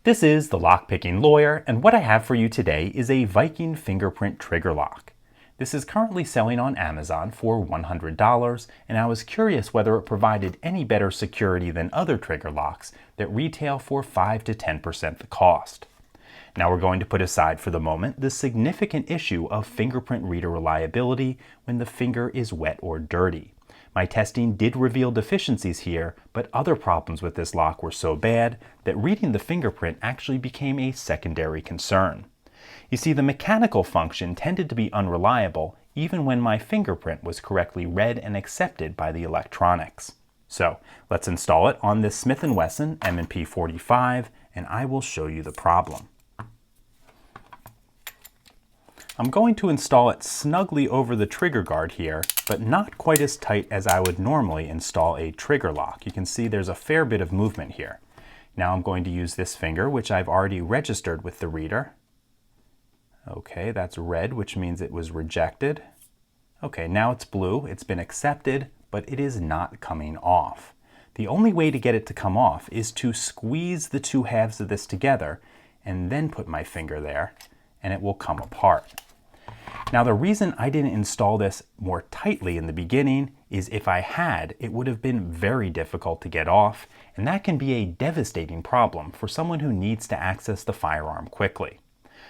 This is the Lockpicking Lawyer, and what I have for you today is a Viking fingerprint trigger lock. This is currently selling on Amazon for $100, and I was curious whether it provided any better security than other trigger locks that retail for 5 to 10% the cost. Now we're going to put aside for the moment the significant issue of fingerprint reader reliability when the finger is wet or dirty. My testing did reveal deficiencies here, but other problems with this lock were so bad that reading the fingerprint actually became a secondary concern. You see, the mechanical function tended to be unreliable even when my fingerprint was correctly read and accepted by the electronics. So let's install it on this Smith & Wesson M&P 45 and I will show you the problem. I'm going to install it snugly over the trigger guard here, but not quite as tight as I would normally install a trigger lock. You can see there's a fair bit of movement here. Now I'm going to use this finger, which I've already registered with the reader. Okay, that's red, which means it was rejected. Okay, now it's blue. It's been accepted, but it is not coming off. The only way to get it to come off is to squeeze the two halves of this together and then put my finger there, and it will come apart. Now the reason I didn't install this more tightly in the beginning is if I had, it would have been very difficult to get off, and that can be a devastating problem for someone who needs to access the firearm quickly.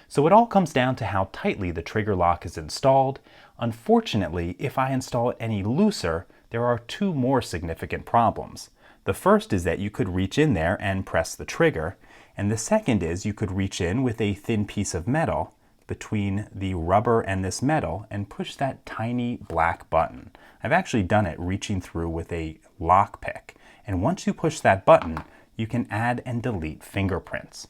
So it all comes down to how tightly the trigger lock is installed. Unfortunately, if I install it any looser, there are two more significant problems. The first is that you could reach in there and press the trigger, and the second is you could reach in with a thin piece of metal between the rubber and this metal and push that tiny black button. I've actually done it reaching through with a lock pick, and once you push that button, you can add and delete fingerprints.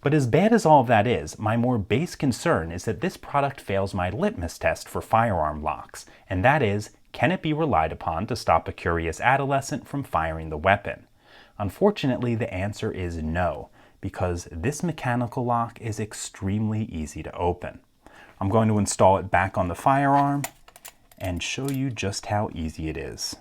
But as bad as all of that is, my more base concern is that this product fails my litmus test for firearm locks, and that is, can it be relied upon to stop a curious adolescent from firing the weapon? Unfortunately, the answer is no, because this mechanical lock is extremely easy to open. I'm going to install it back on the firearm and show you just how easy it is.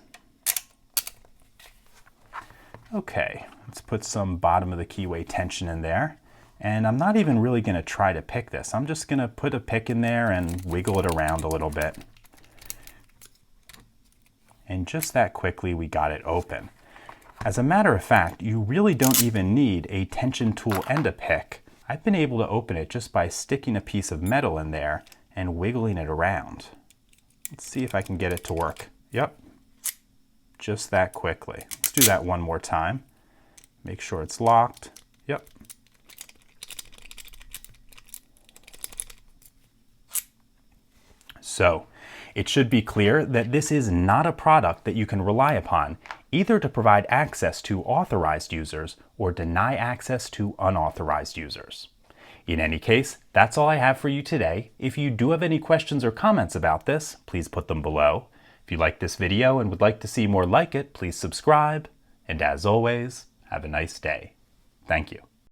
Okay, let's put some bottom of the keyway tension in there. And I'm not even really going to try to pick this. I'm just going to put a pick in there and wiggle it around a little bit. And just that quickly we got it open. As a matter of fact, you really don't even need a tension tool and a pick. I've been able to open it just by sticking a piece of metal in there and wiggling it around. Let's see if I can get it to work. Yep, just that quickly. Let's do that one more time. Make sure it's locked. Yep. So, it should be clear that this is not a product that you can rely upon either to provide access to authorized users or deny access to unauthorized users. In any case, that's all I have for you today. If you do have any questions or comments about this, please put them below. If you like this video and would like to see more like it, please subscribe. And as always, have a nice day. Thank you.